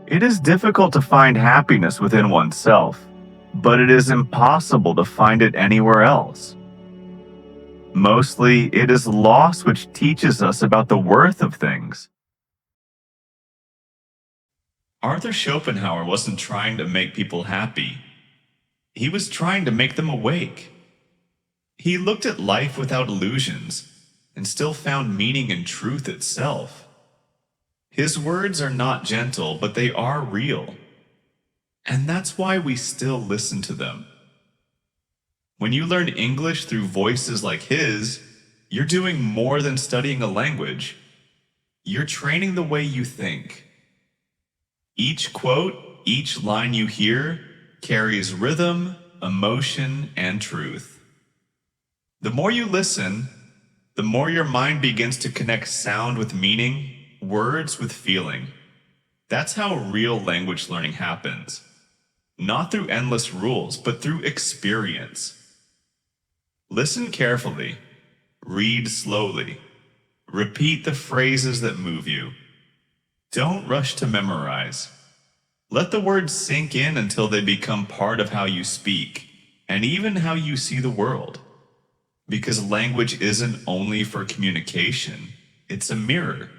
It is difficult to find happiness within oneself, but it is impossible to find it anywhere else. Mostly, it is loss which teaches us about the worth of things. Arthur Schopenhauer wasn't trying to make people happy. He was trying to make them awake. He looked at life without illusions and still found meaning in truth itself. His words are not gentle, but they are real. And that's why we still listen to them. When you learn English through voices like his, you're doing more than studying a language. You're training the way you think. Each quote, each line you hear, carries rhythm, emotion, and truth. The more you listen, the more your mind begins to connect sound with meaning, words with feeling. That's how real language learning happens. Not through endless rules, but through experience. Listen carefully. Read slowly. Repeat the phrases that move you. Don't rush to memorize. Let the words sink in until they become part of how you speak, and even how you see the world. Because language isn't only for communication, it's a mirror.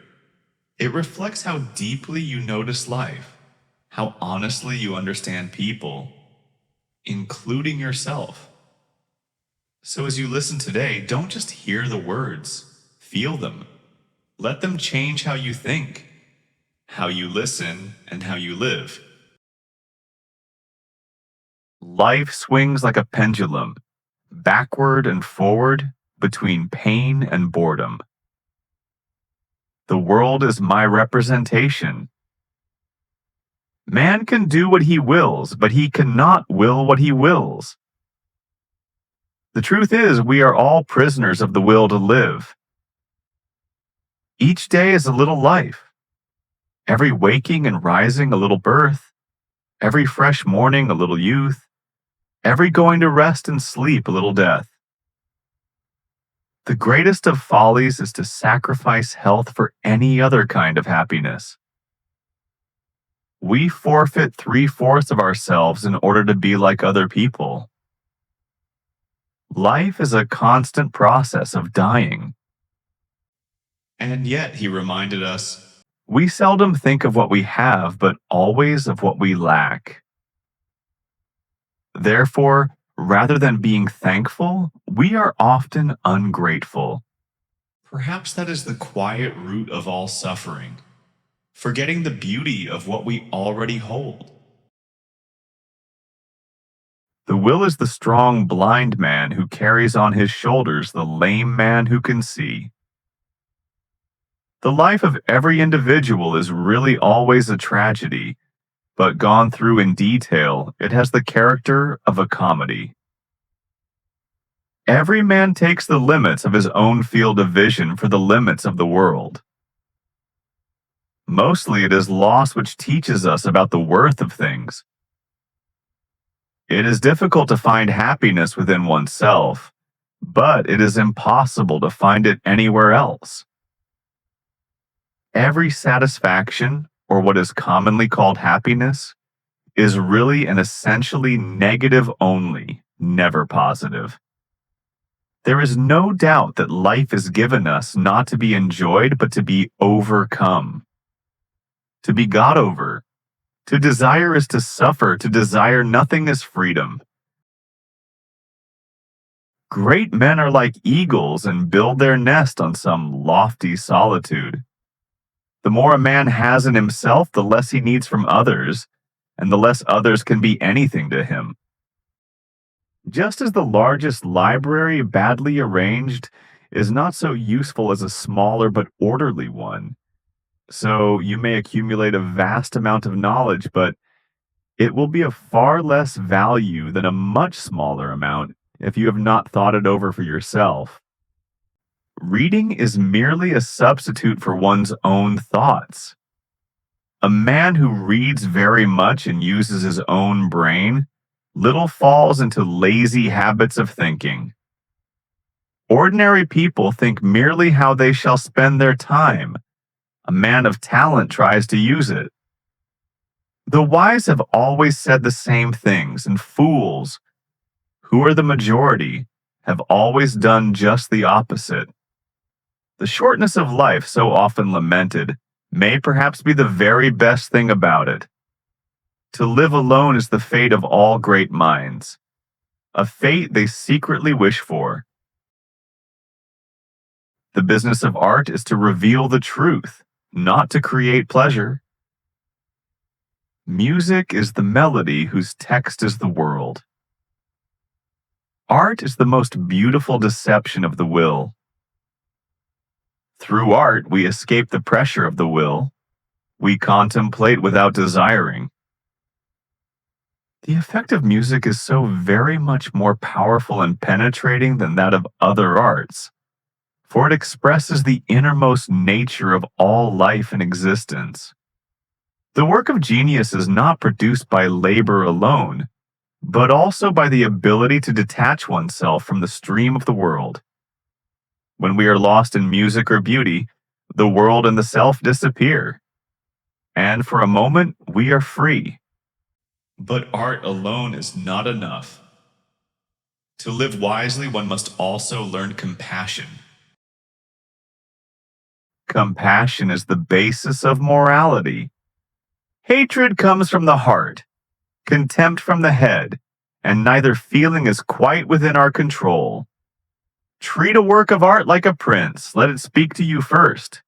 It reflects how deeply you notice life, how honestly you understand people, including yourself. So as you listen today, don't just hear the words, feel them. Let them change how you think, how you listen, and how you live. Life swings like a pendulum, backward and forward, between pain and boredom. The world is my representation. Man can do what he wills, but he cannot will what he wills. The truth is, we are all prisoners of the will to live. Each day is a little life. Every waking and rising a little birth. Every fresh morning a little youth. Every going to rest and sleep a little death. The greatest of follies is to sacrifice health for any other kind of happiness. We forfeit 3/4 of ourselves in order to be like other people. Life is a constant process of dying. And yet, he reminded us, we seldom think of what we have, but always of what we lack. Therefore, rather than being thankful, we are often ungrateful. Perhaps that is the quiet root of all suffering, forgetting the beauty of what we already hold. The will is the strong blind man who carries on his shoulders the lame man who can see. The life of every individual is really always a tragedy, but gone through in detail, it has the character of a comedy. Every man takes the limits of his own field of vision for the limits of the world. Mostly it is loss which teaches us about the worth of things. It is difficult to find happiness within oneself, but it is impossible to find it anywhere else. Every satisfaction, or what is commonly called happiness, is really and essentially negative only, never positive. There is no doubt that life is given us not to be enjoyed, but to be overcome, to be got over. To desire is to suffer, to desire nothing is freedom. Great men are like eagles and build their nest on some lofty solitude. The more a man has in himself, the less he needs from others, and the less others can be anything to him. Just as the largest library, badly arranged, is not so useful as a smaller but orderly one, so you may accumulate a vast amount of knowledge, but it will be of far less value than a much smaller amount if you have not thought it over for yourself. Reading is merely a substitute for one's own thoughts. A man who reads very much and uses his own brain little falls into lazy habits of thinking. Ordinary people think merely how they shall spend their time. A man of talent tries to use it. The wise have always said the same things, and fools, who are the majority, have always done just the opposite. The shortness of life, so often lamented, may perhaps be the very best thing about it. To live alone is the fate of all great minds, a fate they secretly wish for. The business of art is to reveal the truth, not to create pleasure. Music is the melody whose text is the world. Art is the most beautiful deception of the will. Through art, we escape the pressure of the will. We contemplate without desiring. The effect of music is so very much more powerful and penetrating than that of other arts, for it expresses the innermost nature of all life and existence. The work of genius is not produced by labor alone, but also by the ability to detach oneself from the stream of the world. When we are lost in music or beauty, the world and the self disappear, and for a moment we are free. But art alone is not enough. To live wisely, one must also learn compassion. Compassion is the basis of morality. Hatred comes from the heart, contempt from the head, and neither feeling is quite within our control. Treat a work of art like a prince, let it speak to you first.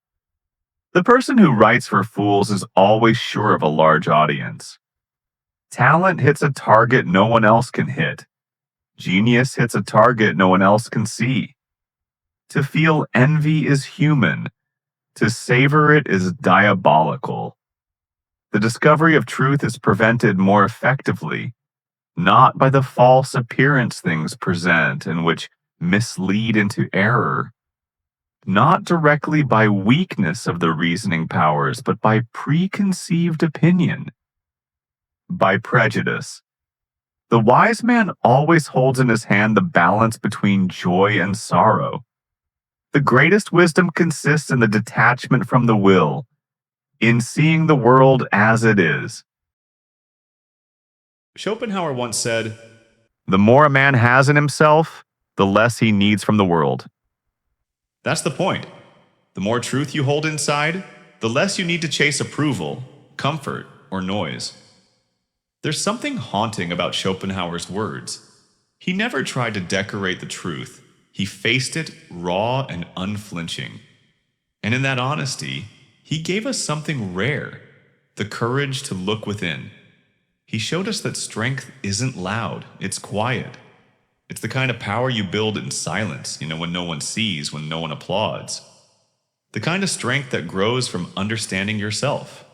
The person who writes for fools is always sure of a large audience. Talent hits a target no one else can hit. Genius hits a target no one else can see. To feel envy is human. To savor it is diabolical. The discovery of truth is prevented more effectively, not by the false appearance things present and which mislead into error, not directly by weakness of the reasoning powers, but by preconceived opinion, by prejudice. The wise man always holds in his hand the balance between joy and sorrow. The greatest wisdom consists in the detachment from the will, in seeing the world as it is. Schopenhauer once said, "The more a man has in himself, the less he needs from the world." That's the point. The more truth you hold inside, the less you need to chase approval, comfort, or noise. There's something haunting about Schopenhauer's words. He never tried to decorate the truth. He faced it raw and unflinching. And in that honesty, he gave us something rare, the courage to look within. He showed us that strength isn't loud, it's quiet. It's the kind of power you build in silence, when no one sees, when no one applauds. The kind of strength that grows from understanding yourself.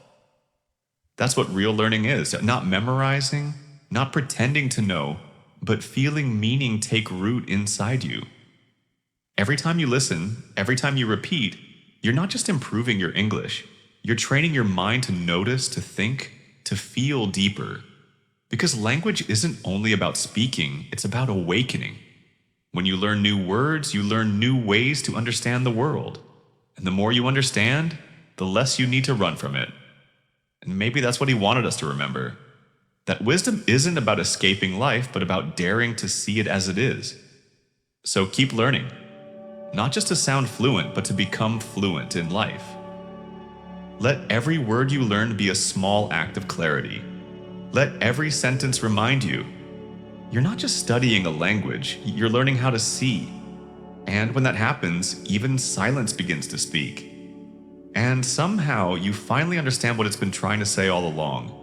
That's what real learning is, not memorizing, not pretending to know, but feeling meaning take root inside you. Every time you listen, every time you repeat, you're not just improving your English, you're training your mind to notice, to think, to feel deeper. Because language isn't only about speaking, it's about awakening. When you learn new words, you learn new ways to understand the world. And the more you understand, the less you need to run from it. And maybe that's what he wanted us to remember. That wisdom isn't about escaping life, but about daring to see it as it is. So keep learning. Not just to sound fluent, but to become fluent in life. Let every word you learn be a small act of clarity. Let every sentence remind you, you're not just studying a language, you're learning how to see. And when that happens, even silence begins to speak. And somehow you finally understand what it's been trying to say all along.